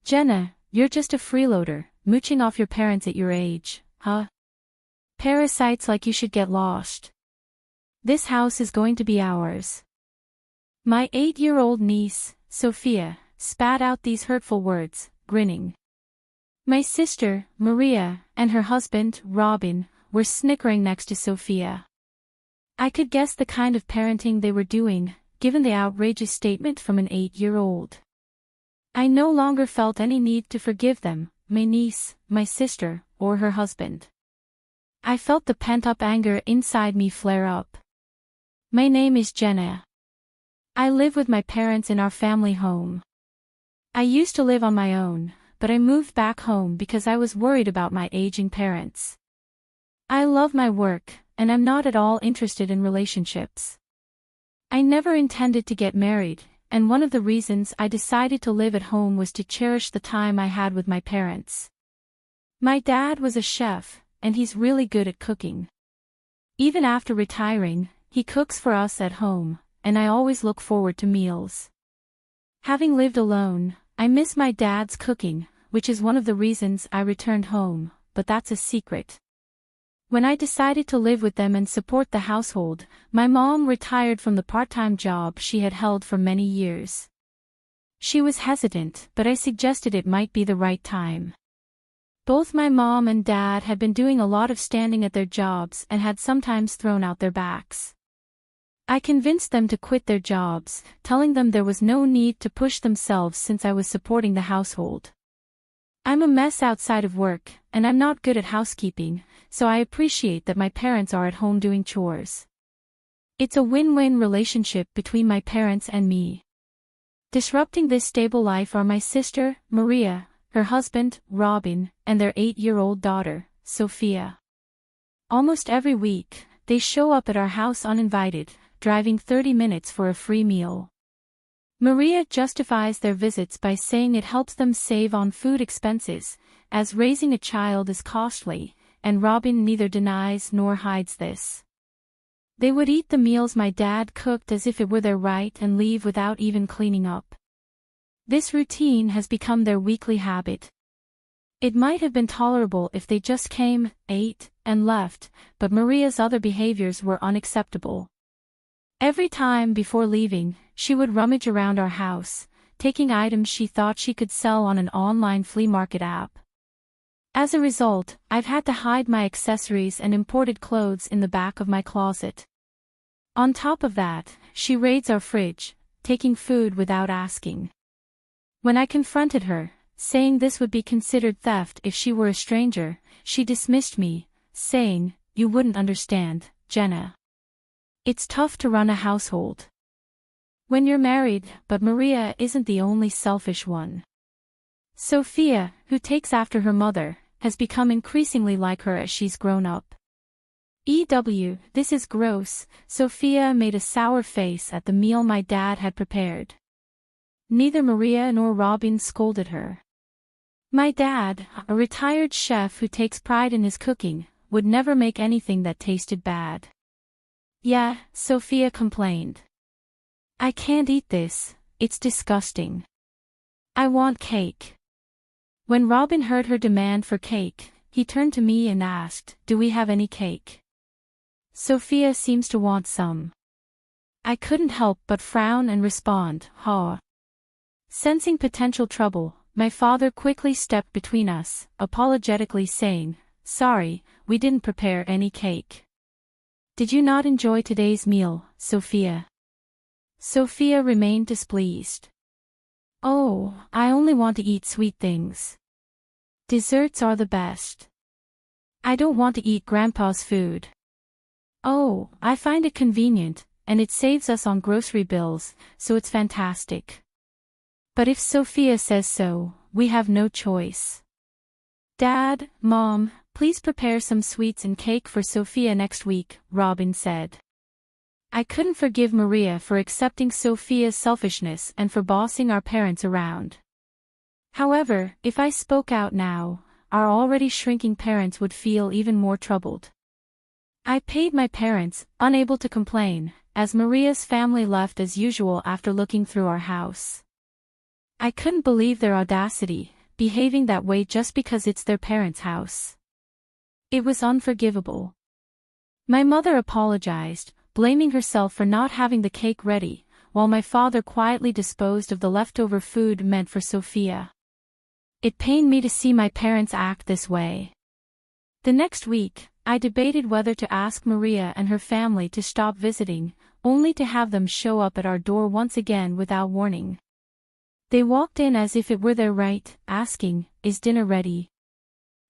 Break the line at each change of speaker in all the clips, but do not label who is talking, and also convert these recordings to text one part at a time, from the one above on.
Jenna, you're just a freeloader, mooching off your parents at your age, huh? Parasites like you should get lost. This house is going to be ours. My 8-year-old niece, Sophia, spat out these hurtful words, grinning. My sister, Maria, and her husband, Robin, were snickering next to Sophia. I could guess the kind of parenting they were doing, given the outrageous statement from an 8-year-old. I no longer felt any need to forgive them, my niece, my sister, or her husband. I felt the pent-up anger inside me flare up. My name is Jenna. I live with my parents in our family home. I used to live on my own, but I moved back home because I was worried about my aging parents. I love my work, and I'm not at all interested in relationships. I never intended to get married, and one of the reasons I decided to live at home was to cherish the time I had with my parents. My dad was a chef, and he's really good at cooking. Even after retiring, he cooks for us at home, and I always look forward to meals. Having lived alone, I miss my dad's cooking, which is one of the reasons I returned home, but that's a secret. When I decided to live with them and support the household, my mom retired from the part-time job she had held for many years. She was hesitant, but I suggested it might be the right time. Both my mom and dad had been doing a lot of standing at their jobs and had sometimes thrown out their backs. I convinced them to quit their jobs, telling them there was no need to push themselves since I was supporting the household. I'm a mess outside of work, and I'm not good at housekeeping, so I appreciate that my parents are at home doing chores. It's a win-win relationship between my parents and me. Disrupting this stable life are my sister, Maria, her husband, Robin, and their 8-year-old daughter, Sophia. Almost every week, they show up at our house uninvited, driving 30 minutes for a free meal. Maria justifies their visits by saying it helps them save on food expenses, as raising a child is costly, and Robin neither denies nor hides this. They would eat the meals my dad cooked as if it were their right and leave without even cleaning up. This routine has become their weekly habit. It might have been tolerable if they just came, ate, and left, but Maria's other behaviors were unacceptable. Every time before leaving, she would rummage around our house, taking items she thought she could sell on an online flea market app. As a result, I've had to hide my accessories and imported clothes in the back of my closet. On top of that, she raids our fridge, taking food without asking. When I confronted her, saying this would be considered theft if she were a stranger, she dismissed me, saying, "You wouldn't understand, Jenna. It's tough to run a household when you're married," but Maria isn't the only selfish one. Sophia, who takes after her mother, has become increasingly like her as she's grown up. This is gross. Sophia made a sour face at the meal my dad had prepared. Neither Maria nor Robin scolded her. My dad, a retired chef who takes pride in his cooking, would never make anything that tasted bad. Yeah, Sophia complained. I can't eat this, it's disgusting. I want cake. When Robin heard her demand for cake, he turned to me and asked, "Do we have any cake?" Sophia seems to want some. I couldn't help but frown and respond, "Ha." Sensing potential trouble, my father quickly stepped between us, apologetically saying, "Sorry, we didn't prepare any cake." Did you not enjoy today's meal, Sophia? Sophia remained displeased. Oh, I only want to eat sweet things. Desserts are the best. I don't want to eat Grandpa's food. Oh, I find it convenient, and it saves us on grocery bills, so it's fantastic. But if Sophia says so, we have no choice. Dad, Mom, please prepare some sweets and cake for Sophia next week, Robin said. I couldn't forgive Maria for accepting Sophia's selfishness and for bossing our parents around. However, if I spoke out now, our already shrinking parents would feel even more troubled. I paid my parents, unable to complain, as Maria's family left as usual after looking through our house. I couldn't believe their audacity, behaving that way just because it's their parents' house. It was unforgivable. My mother apologized, blaming herself for not having the cake ready, while my father quietly disposed of the leftover food meant for Sophia. It pained me to see my parents act this way. The next week, I debated whether to ask Maria and her family to stop visiting, only to have them show up at our door once again without warning. They walked in as if it were their right, asking, "Is dinner ready?"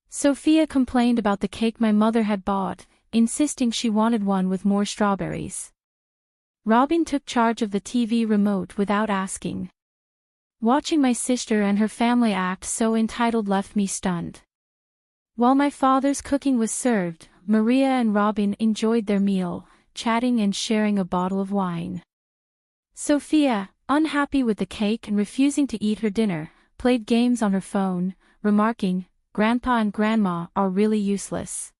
Sophia complained about the cake my mother had bought, insisting she wanted one with more strawberries. Robin took charge of the TV remote without asking. Watching my sister and her family act so entitled left me stunned. While my father's cooking was served, Maria and Robin enjoyed their meal, chatting and sharing a bottle of wine. Sophia, unhappy with the cake and refusing to eat her dinner, played games on her phone, remarking, "Grandpa and Grandma are really useless."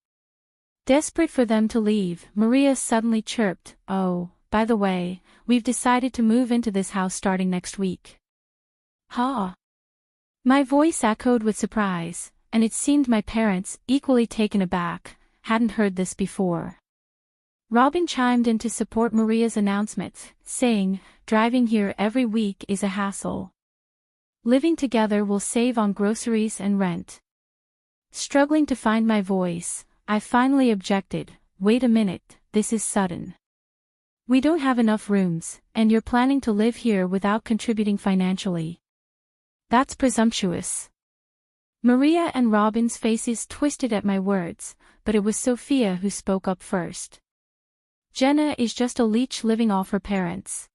Desperate for them to leave, Maria suddenly chirped, "Oh, by the way, we've decided to move into this house starting next week." "Huh?" My voice echoed with surprise, and it seemed my parents, equally taken aback, hadn't heard this before. Robin chimed in to support Maria's announcement, saying, "Driving here every week is a hassle. Living together will save on groceries and rent." Struggling to find my voice, I finally objected, "Wait a minute, this is sudden. We don't have enough rooms, and you're planning to live here without contributing financially. That's presumptuous." Maria and Robin's faces twisted at my words, but it was Sophia who spoke up first. "Jenna is just a leech living off her parents.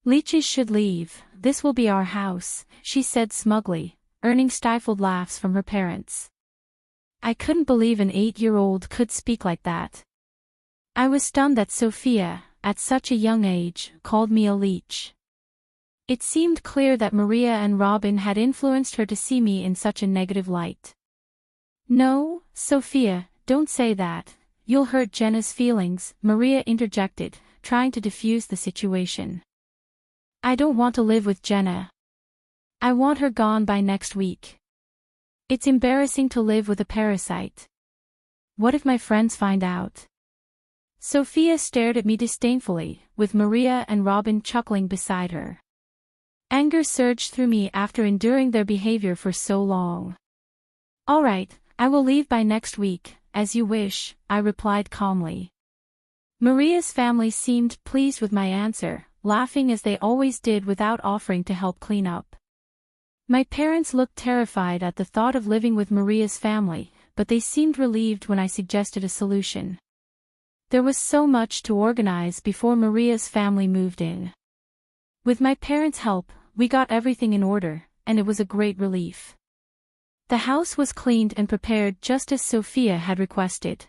Leeches should leave, this will be our house," she said smugly, earning stifled laughs from her parents. I couldn't believe an 8-year-old could speak like that. I was stunned that Sophia, at such a young age, called me a leech. It seemed clear that Maria and Robin had influenced her to see me in such a negative light. "No, Sophia, don't say that. You'll hurt Jenna's feelings," Maria interjected, trying to defuse the situation. "I don't want to live with Jenna. I want her gone by next week. It's embarrassing to live with a parasite. What if my friends find out?" Sophia stared at me disdainfully, with Maria and Robin chuckling beside her. Anger surged through me after enduring their behavior for so long. "All right, I will leave by next week, as you wish," I replied calmly. Maria's family seemed pleased with my answer, laughing as they always did without offering to help clean up. My parents looked terrified at the thought of living with Maria's family, but they seemed relieved when I suggested a solution. There was so much to organize before Maria's family moved in. With my parents' help, we got everything in order, and it was a great relief. The house was cleaned and prepared just as Sophia had requested.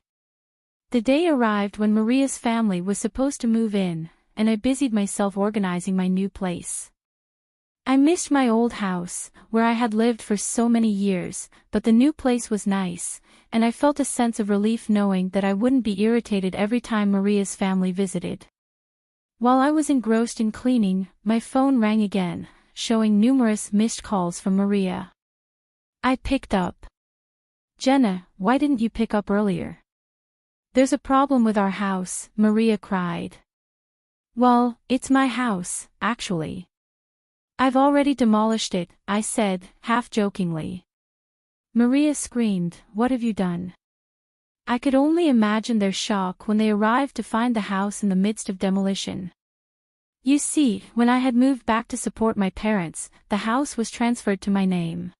The day arrived when Maria's family was supposed to move in, and I busied myself organizing my new place. I missed my old house, where I had lived for so many years, but the new place was nice, and I felt a sense of relief knowing that I wouldn't be irritated every time Maria's family visited. While I was engrossed in cleaning, my phone rang again, showing numerous missed calls from Maria. I picked up. "Jenna, why didn't you pick up earlier?" "There's a problem with our house," Maria cried. "Well, it's my house, actually. I've already demolished it," I said, half-jokingly. Maria screamed, "What have you done?" I could only imagine their shock when they arrived to find the house in the midst of demolition. You see, when I had moved back to support my parents, the house was transferred to my name.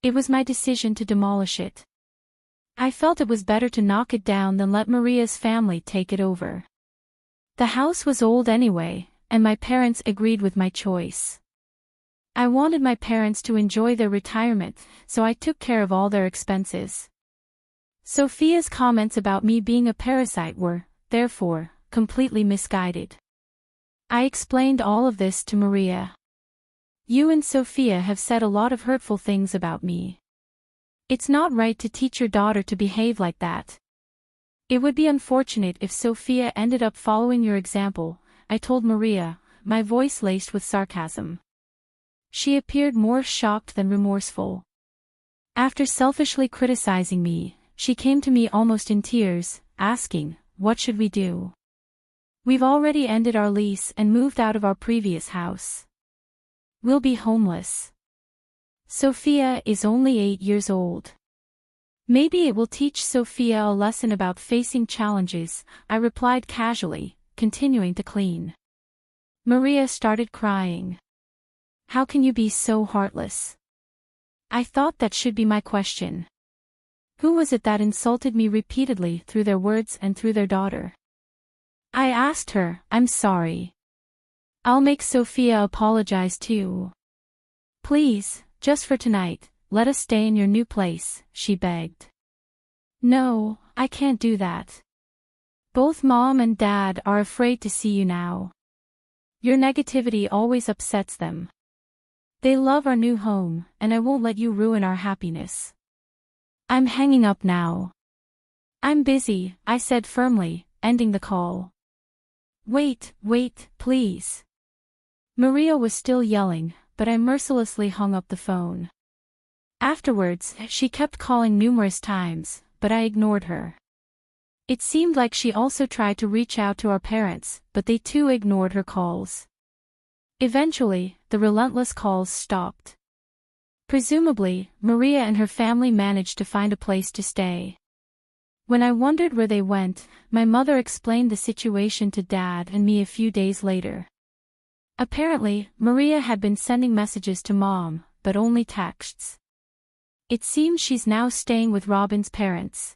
It was my decision to demolish it. I felt it was better to knock it down than let Maria's family take it over. The house was old anyway, and my parents agreed with my choice. I wanted my parents to enjoy their retirement, so I took care of all their expenses. Sophia's comments about me being a parasite were, therefore, completely misguided. I explained all of this to Maria. "You and Sophia have said a lot of hurtful things about me. It's not right to teach your daughter to behave like that. It would be unfortunate if Sophia ended up following your example," I told Maria, my voice laced with sarcasm. She appeared more shocked than remorseful. After selfishly criticizing me, she came to me almost in tears, asking, "What should we do? We've already ended our lease and moved out of our previous house. We'll be homeless." Sophia is only 8 years old. "Maybe it will teach Sophia a lesson about facing challenges," I replied casually, continuing to clean. Maria started crying. "How can you be so heartless?" I thought that should be my question. Who was it that insulted me repeatedly through their words and through their daughter? I asked her, "I'm sorry. I'll make Sophia apologize too. Please, just for tonight, let us stay in your new place," she begged. "No, I can't do that. Both Mom and Dad are afraid to see you now. Your negativity always upsets them. They love our new home, and I won't let you ruin our happiness." "I'm hanging up now. I'm busy," I said firmly, ending the call. Wait, please." Maria was still yelling, but I mercilessly hung up the phone. Afterwards, she kept calling numerous times, but I ignored her. It seemed like she also tried to reach out to our parents, but they too ignored her calls. Eventually, the relentless calls stopped. Presumably, Maria and her family managed to find a place to stay. When I wondered where they went, my mother explained the situation to Dad and me a few days later. Apparently, Maria had been sending messages to Mom, but only texts. It seems she's now staying with Robin's parents.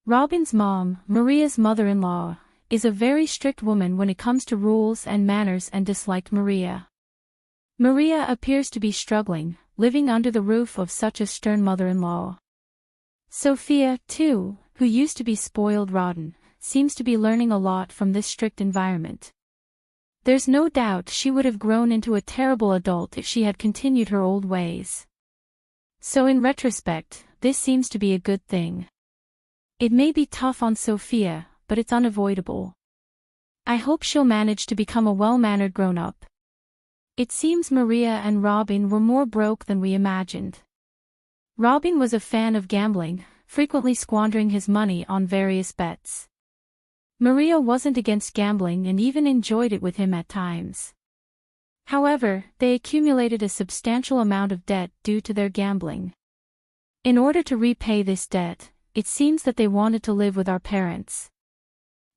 Robin's mom, Maria's mother-in-law, is a very strict woman when it comes to rules and manners and disliked Maria. Maria appears to be struggling, living under the roof of such a stern mother-in-law. Sophia, too, who used to be spoiled rotten, seems to be learning a lot from this strict environment. There's no doubt she would have grown into a terrible adult if she had continued her old ways. So in retrospect, this seems to be a good thing. It may be tough on Sophia, but it's unavoidable. I hope she'll manage to become a well-mannered grown-up. It seems Maria and Robin were more broke than we imagined. Robin was a fan of gambling, frequently squandering his money on various bets. Maria wasn't against gambling and even enjoyed it with him at times. However, they accumulated a substantial amount of debt due to their gambling. In order to repay this debt, it seems that they wanted to live with our parents.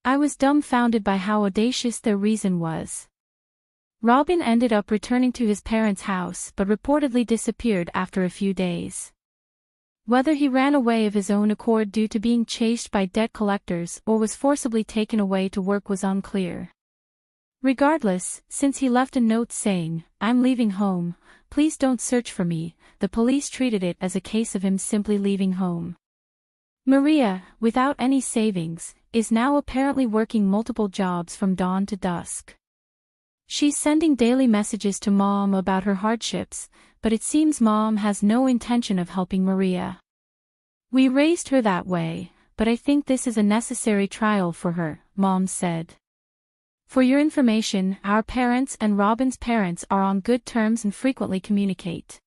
I was dumbfounded by how audacious their reason was. Robin ended up returning to his parents' house but reportedly disappeared after a few days. Whether he ran away of his own accord due to being chased by debt collectors or was forcibly taken away to work was unclear. Regardless, since he left a note saying, "I'm leaving home, please don't search for me," the police treated it as a case of him simply leaving home. Maria, without any savings, is now apparently working multiple jobs from dawn to dusk. She's sending daily messages to Mom about her hardships, but it seems Mom has no intention of helping Maria. "We raised her that way, but I think this is a necessary trial for her," Mom said. "For your information, our parents and Robin's parents are on good terms and frequently communicate."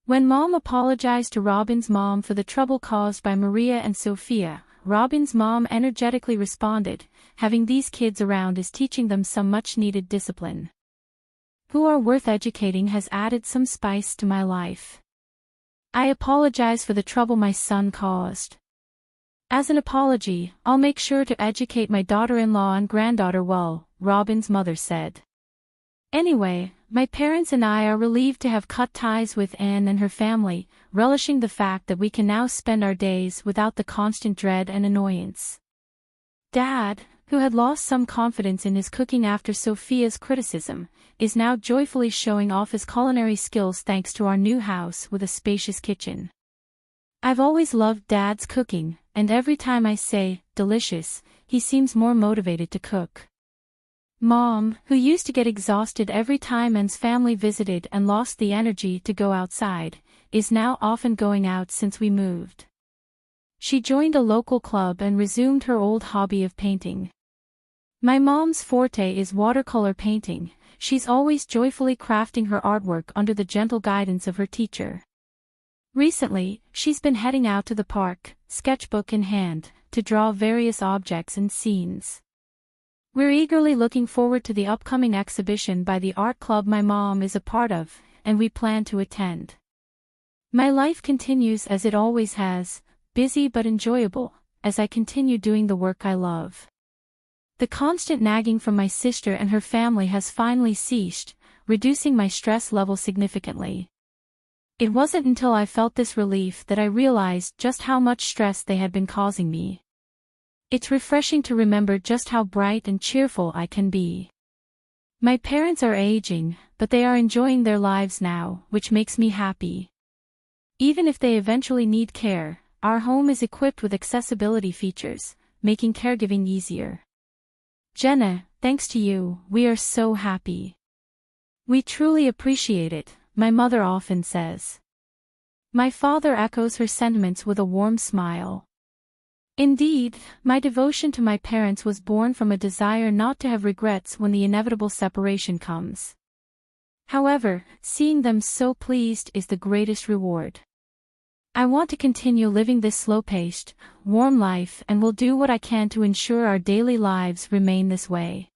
When Mom apologized to Robin's mom for the trouble caused by Maria and Sophia, Robin's mom energetically responded, "Having these kids around is teaching them some much-needed discipline. Who are worth educating has added some spice to my life. I apologize for the trouble my son caused. As an apology, I'll make sure to educate my daughter-in-law and granddaughter well," Robin's mother said. "Anyway, my parents and I are relieved to have cut ties with Anne and her family, relishing the fact that we can now spend our days without the constant dread and annoyance." Dad, who had lost some confidence in his cooking after Sophia's criticism, is now joyfully showing off his culinary skills thanks to our new house with a spacious kitchen. I've always loved Dad's cooking, and every time I say, "delicious," he seems more motivated to cook. Mom, who used to get exhausted every time Anne's family visited and lost the energy to go outside, is now often going out since we moved. She joined a local club and resumed her old hobby of painting. My mom's forte is watercolor painting. she's always joyfully crafting her artwork under the gentle guidance of her teacher. Recently, she's been heading out to the park, sketchbook in hand, to draw various objects and scenes. We're eagerly looking forward to the upcoming exhibition by the art club my mom is a part of, and we plan to attend. My life continues as it always has, busy but enjoyable, as I continue doing the work I love. The constant nagging from my sister and her family has finally ceased, reducing my stress level significantly. It wasn't until I felt this relief that I realized just how much stress they had been causing me. It's refreshing to remember just how bright and cheerful I can be. My parents are aging, but they are enjoying their lives now, which makes me happy. Even if they eventually need care, our home is equipped with accessibility features, making caregiving easier. Jenna, thanks to you, we are so happy. We truly appreciate it, my mother often says. My father echoes her sentiments with a warm smile. Indeed, my devotion to my parents was born from a desire not to have regrets when the inevitable separation comes. However, seeing them so pleased is the greatest reward. I want to continue living this slow-paced, warm life and will do what I can to ensure our daily lives remain this way.